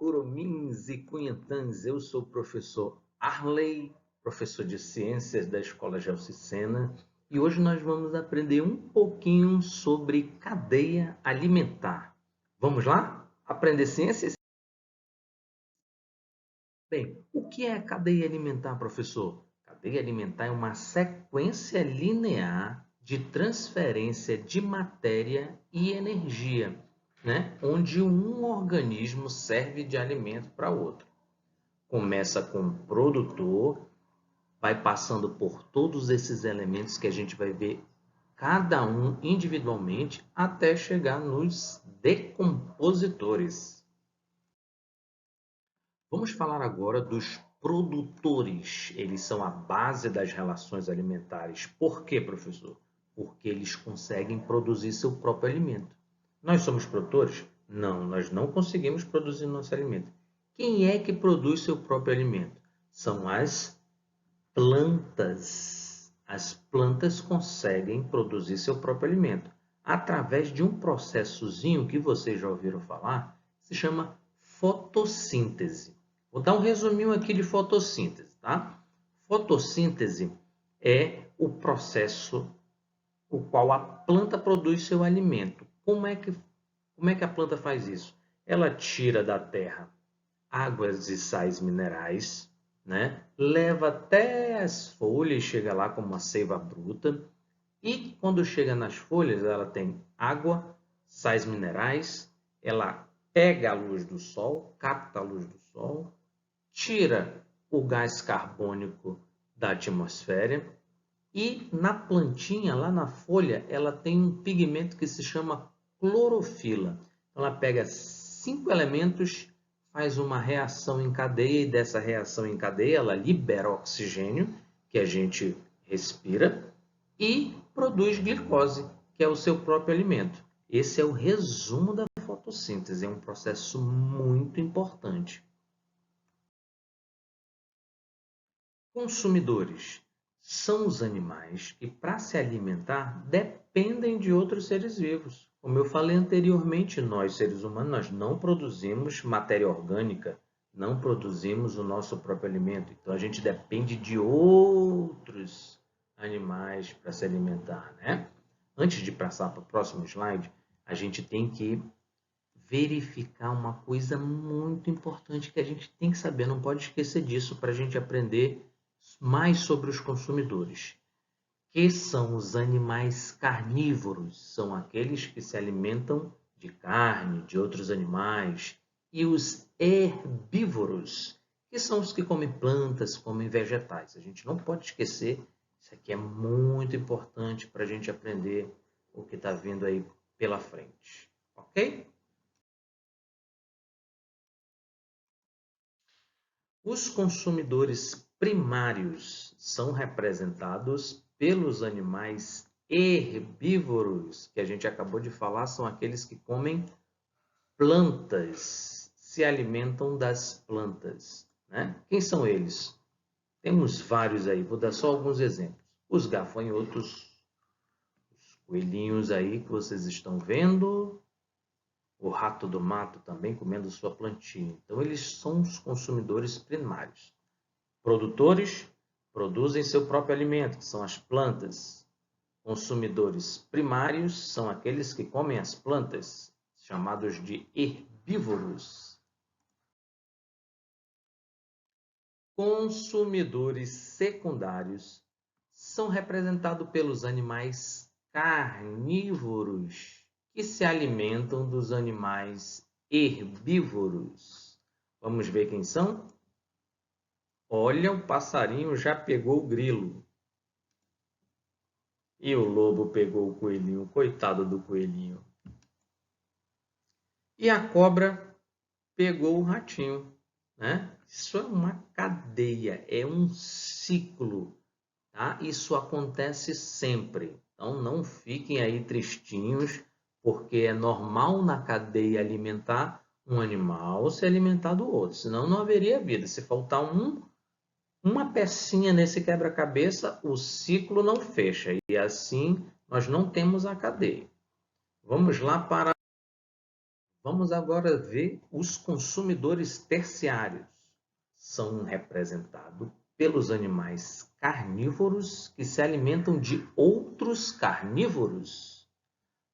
Curumins e Cunhantãs, eu sou o professor Arley, professor de Ciências da Escola Gelsi Sena, e hoje nós vamos aprender um pouquinho sobre cadeia alimentar. Vamos lá? Aprender ciências? Bem, o que é a cadeia alimentar, professor? Cadeia alimentar é uma sequência linear de transferência de matéria e energia, né? Onde um organismo serve de alimento para outro. Começa com o produtor, vai passando por todos esses elementos que a gente vai ver cada um individualmente até chegar nos decompositores. Vamos falar agora dos produtores. Eles são a base das relações alimentares. Por quê, professor? Porque eles conseguem produzir seu próprio alimento. Nós somos produtores? Não, nós não conseguimos produzir nosso alimento. Quem é que produz seu próprio alimento? São as plantas. As plantas conseguem produzir seu próprio alimento através de um processozinho que vocês já ouviram falar, se chama fotossíntese. Vou dar um resuminho aqui de fotossíntese, tá? Fotossíntese é o processo o qual a planta produz seu alimento. Como é que a planta faz isso? Ela tira da terra águas e sais minerais, né? Leva até as folhas, chega lá como uma seiva bruta. E quando chega nas folhas, ela tem água, sais minerais, ela pega a luz do sol, capta a luz do sol, tira o gás carbônico da atmosfera e na plantinha, lá na folha, ela tem um pigmento que se chama clorofila. Ela pega 5 elementos, faz uma reação em cadeia e dessa reação em cadeia ela libera oxigênio, que a gente respira, e produz glicose, que é o seu próprio alimento. Esse é o resumo da fotossíntese, é um processo muito importante. Consumidores são os animais que, para se alimentar, dependem de outros seres vivos. Como eu falei anteriormente, nós, seres humanos, nós não produzimos matéria orgânica, não produzimos o nosso próprio alimento. Então, a gente depende de outros animais para se alimentar, né? Antes de passar para o próximo slide, a gente tem que verificar uma coisa muito importante que a gente tem que saber, não pode esquecer disso para a gente aprender mais sobre os consumidores, que são os animais carnívoros, são aqueles que se alimentam de carne, de outros animais, e os herbívoros, que são os que comem plantas, comem vegetais. A gente não pode esquecer, isso aqui é muito importante para a gente aprender o que está vindo aí pela frente, ok? Os consumidores primários são representados pelos animais herbívoros, que a gente acabou de falar, são aqueles que comem plantas, se alimentam das plantas, né? Quem são eles? Temos vários aí, vou dar só alguns exemplos. Os gafanhotos, os coelhinhos aí que vocês estão vendo, o rato do mato também comendo sua plantinha. Então, eles são os consumidores primários. Produtores produzem seu próprio alimento, que são as plantas. Consumidores primários são aqueles que comem as plantas, chamados de herbívoros. Consumidores secundários são representados pelos animais carnívoros, que se alimentam dos animais herbívoros. Vamos ver quem são? Olha, o passarinho já pegou o grilo. E o lobo pegou o coelhinho, coitado do coelhinho. E a cobra pegou o ratinho, né? Isso é uma cadeia, é um ciclo, tá? Isso acontece sempre. Então não fiquem aí tristinhos, porque é normal na cadeia alimentar um animal se alimentar do outro, senão não haveria vida. Se faltar uma pecinha nesse quebra-cabeça, o ciclo não fecha e assim nós não temos a cadeia. Vamos lá para Vamos agora ver os consumidores terciários. São representados pelos animais carnívoros que se alimentam de outros carnívoros.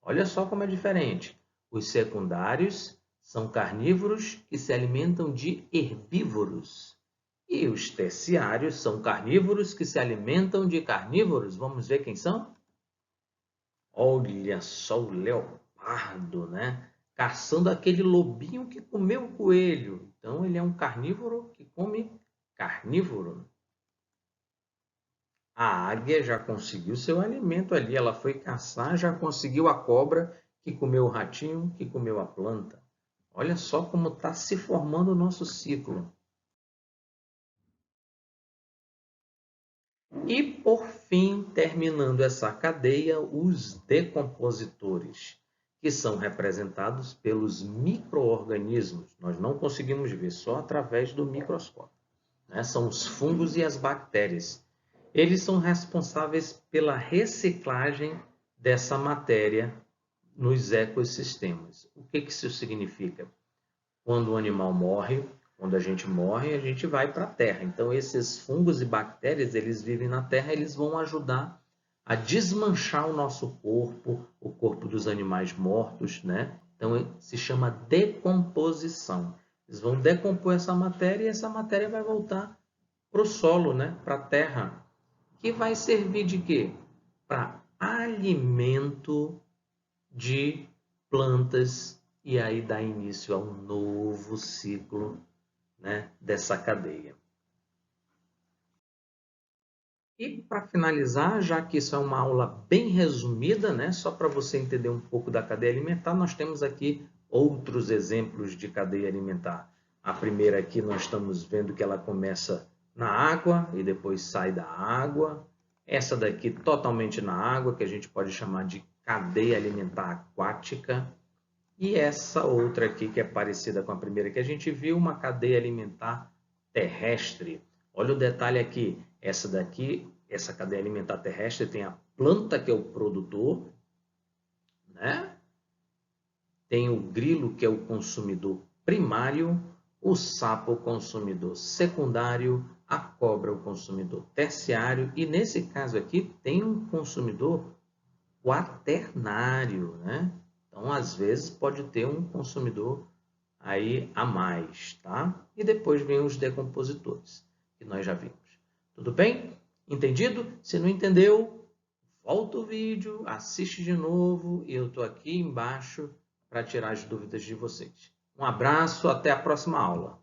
Olha só como é diferente. Os secundários são carnívoros que se alimentam de herbívoros. E os terciários são carnívoros que se alimentam de carnívoros. Vamos ver quem são? Olha só o leopardo, né? Caçando aquele lobinho que comeu o coelho. Então, ele é um carnívoro que come carnívoro. A águia já conseguiu seu alimento ali. Ela foi caçar, já conseguiu a cobra que comeu o ratinho, que comeu a planta. Olha só como está se formando o nosso ciclo. E, por fim, terminando essa cadeia, os decompositores, que são representados pelos micro-organismos. Nós não conseguimos ver só através do microscópio, né? São os fungos e as bactérias. Eles são responsáveis pela reciclagem dessa matéria nos ecossistemas. O que isso significa? Quando o animal morre, quando a gente vai para a terra. Então, esses fungos e bactérias, eles vivem na terra, eles vão ajudar a desmanchar o nosso corpo, o corpo dos animais mortos, né? Então, se chama decomposição. Eles vão decompor essa matéria e essa matéria vai voltar para o solo, né? Para a terra, que vai servir de quê? Para alimento de plantas e aí dá início a um novo ciclo, né, dessa cadeia. E para finalizar, já que isso é uma aula bem resumida, né, só para você entender um pouco da cadeia alimentar, nós temos aqui outros exemplos de cadeia alimentar. A primeira aqui nós estamos vendo que ela começa na água e depois sai da água. Essa daqui totalmente na água, que a gente pode chamar de cadeia alimentar aquática. E essa outra aqui, que é parecida com a primeira que a gente viu, uma cadeia alimentar terrestre. Olha o detalhe aqui. Essa daqui, essa cadeia alimentar terrestre, tem a planta, que é o produtor, né? Tem o grilo, que é o consumidor primário, o sapo, o consumidor secundário, a cobra, o consumidor terciário, e nesse caso aqui tem um consumidor quaternário, né? Então, às vezes, pode ter um consumidor aí a mais, tá? E depois vem os decompositores, que nós já vimos. Tudo bem? Entendido? Se não entendeu, volta o vídeo, assiste de novo e eu estou aqui embaixo para tirar as dúvidas de vocês. Um abraço, até a próxima aula.